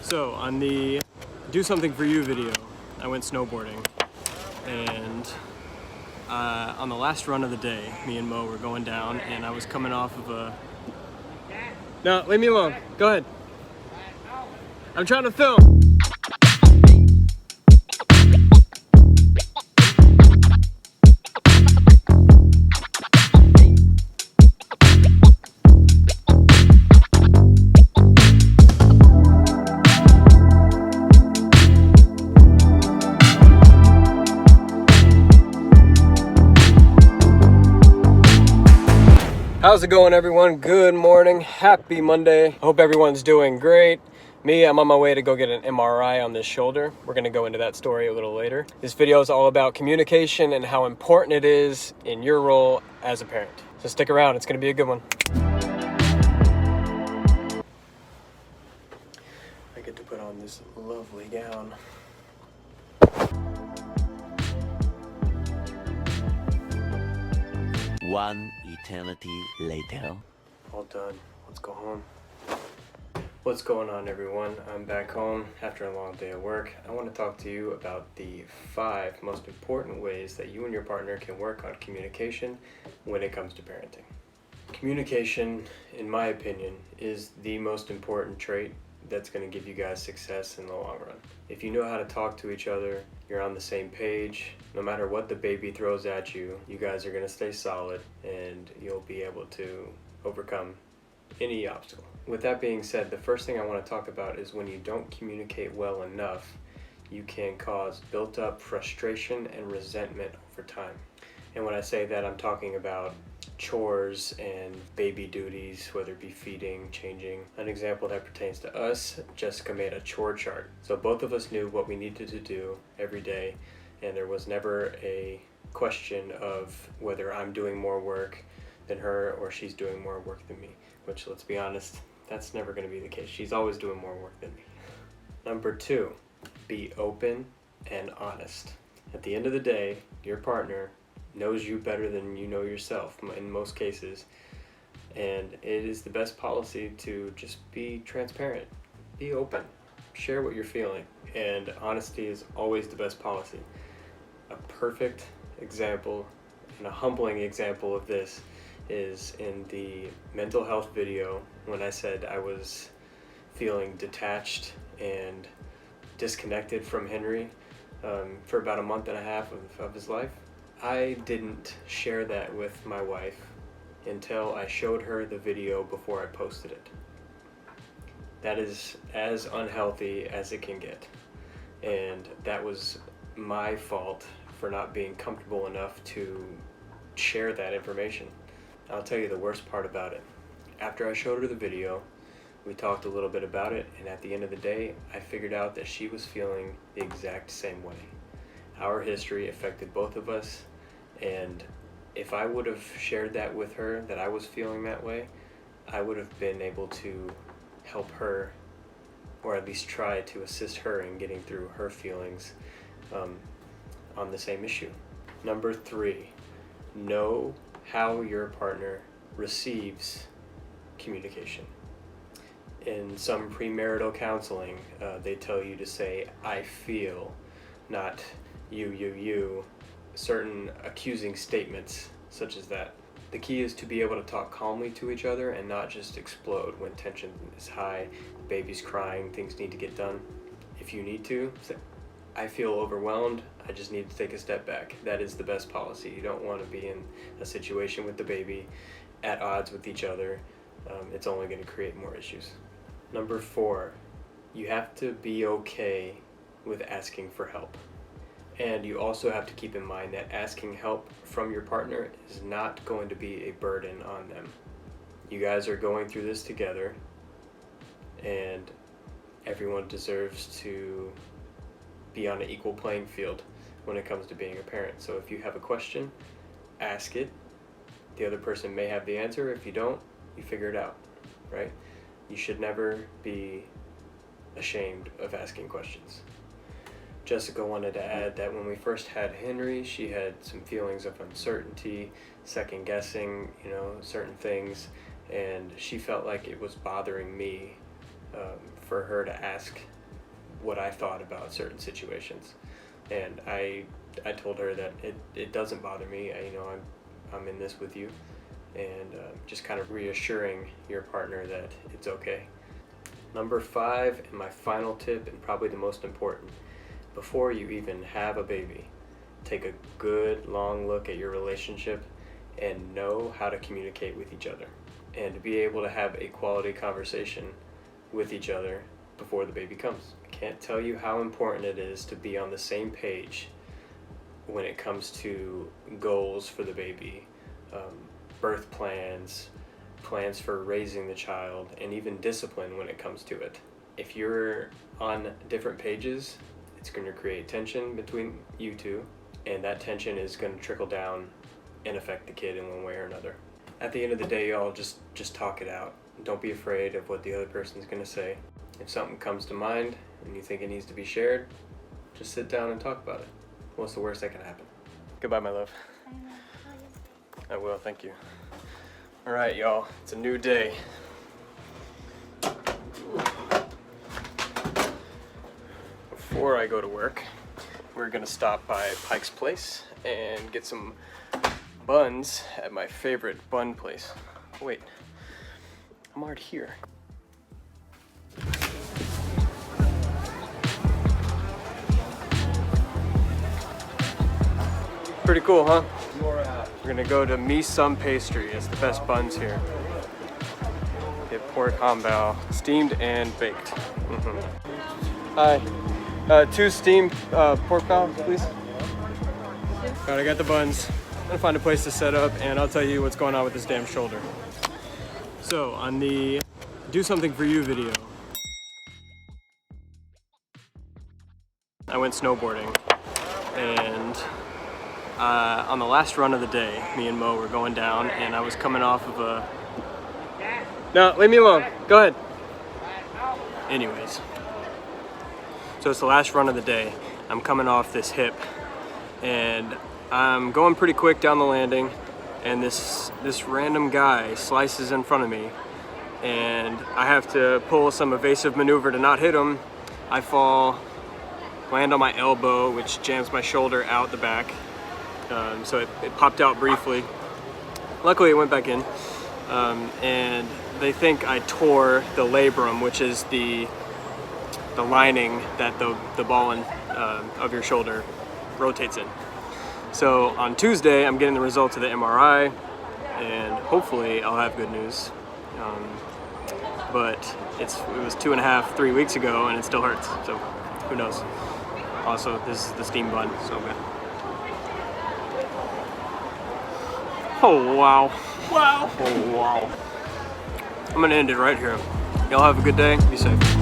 So on the Do Something For You video, I went snowboarding, and on the last run of the day, me and Mo were going down, and I was coming off of a... No, leave me alone. Go ahead. I'm trying to film. How's it going, everyone? Good morning. Happy Monday. I hope everyone's doing great. Me, I'm on my way to go get an MRI on this shoulder. We're going to go into that story a little later. This video is all about communication and how important it is in your role as a parent. So stick around. It's going to be a good one. I get to put on this lovely gown. One eternity later. All done. Let's go home. What's going on, everyone? I'm back home after a long day of work. I want to talk to you about the 5 most important ways that you and your partner can work on communication when it comes to parenting. Communication, in my opinion, is the most important trait that's going to give you guys success in the long run. If you know how to talk to each other, you're on the same page, no matter what the baby throws at you, you guys are going to stay solid and you'll be able to overcome any obstacle. With that being said, the first thing I want to talk about is when you don't communicate well enough, you can cause built-up frustration and resentment over time. And when I say that, I'm talking about chores and baby duties, whether it be feeding, changing. An example that pertains to us, Jessica made a chore chart. So both of us knew what we needed to do every day, and there was never a question of whether I'm doing more work than her or she's doing more work than me, which, let's be honest, that's never going to be the case. She's always doing more work than me. Number 2, be open and honest. At the end of the day, your partner knows you better than you know yourself in most cases, and it is the best policy to just be transparent, be open, share what you're feeling, and honesty is always the best policy. A perfect example and a humbling example of this is in the mental health video when I said I was feeling detached and disconnected from Henry for about a month and a half of his life. I didn't share that with my wife until I showed her the video before I posted it. That is as unhealthy as it can get, and that was my fault for not being comfortable enough to share that information. I'll tell you the worst part about it. After I showed her the video, we talked a little bit about it, and at the end of the day, I figured out that she was feeling the exact same way. Our history affected both of us, and if I would have shared that with her, that I was feeling that way, I would have been able to help her, or at least try to assist her in getting through her feelings on the same issue. Number 3, know how your partner receives communication. In some premarital counseling, they tell you to say, I feel, not you, certain accusing statements such as that. The key is to be able to talk calmly to each other and not just explode when tension is high, the baby's crying, things need to get done. If you need to, say, I feel overwhelmed, I just need to take a step back. That is the best policy. You don't want to be in a situation with the baby at odds with each other. It's only going to create more issues. Number 4, you have to be okay with asking for help. And you also have to keep in mind that asking help from your partner is not going to be a burden on them. You guys are going through this together, and everyone deserves to be on an equal playing field when it comes to being a parent. So if you have a question, ask it. The other person may have the answer. If you don't, you figure it out, right? You should never be ashamed of asking questions. Jessica wanted to add that when we first had Henry, she had some feelings of uncertainty, second guessing, certain things, and she felt like it was bothering me for her to ask what I thought about certain situations. And I told her that it doesn't bother me. I'm in this with you, and just kind of reassuring your partner that it's okay. Number 5, and my final tip, and probably the most important, before you even have a baby, take a good long look at your relationship and know how to communicate with each other, and to be able to have a quality conversation with each other before the baby comes. I can't tell you how important it is to be on the same page when it comes to goals for the baby, birth plans, plans for raising the child, and even discipline when it comes to it. If you're on different pages, it's going to create tension between you two, and that tension is going to trickle down and affect the kid in one way or another. At the end of the day, y'all, just talk it out. Don't be afraid of what the other person's going to say. If something comes to mind and you think it needs to be shared, just sit down and talk about it. What's the worst that can happen? Goodbye, my love. I will, thank you. All right, y'all, it's a new day. Before I go to work, we're gonna stop by Pike's place and get some buns at my favorite bun place. Wait, I'm already here. Pretty cool, huh? We're gonna go to Me Some Pastry. It's the best buns here. Get pork Hom Bau, steamed and baked. Hi. 2 steamed pork Bao, please. Alright, I got the buns. I'm gonna find a place to set up, and I'll tell you what's going on with this damn shoulder. So, on the Do Something For You video, I went snowboarding, and on the last run of the day, me and Mo were going down, and I was coming off of a... No, leave me alone. Go ahead. Anyways. So it's the last run of the day. I'm coming off this hip, and I'm going pretty quick down the landing, and this random guy slices in front of me, and I have to pull some evasive maneuver to not hit him. I fall, land on my elbow, which jams my shoulder out the back. So it popped out briefly. Luckily it went back in, and they think I tore the labrum, which is the lining that the ball of your shoulder rotates in. So on Tuesday I'm getting the results of the MRI, and hopefully I'll have good news. But it was 2.5, 3 weeks ago, and it still hurts, so who knows. Also, this is the steam bun, so good. Oh wow. Wow. Oh wow. I'm gonna end it right here. Y'all have a good day. Be safe.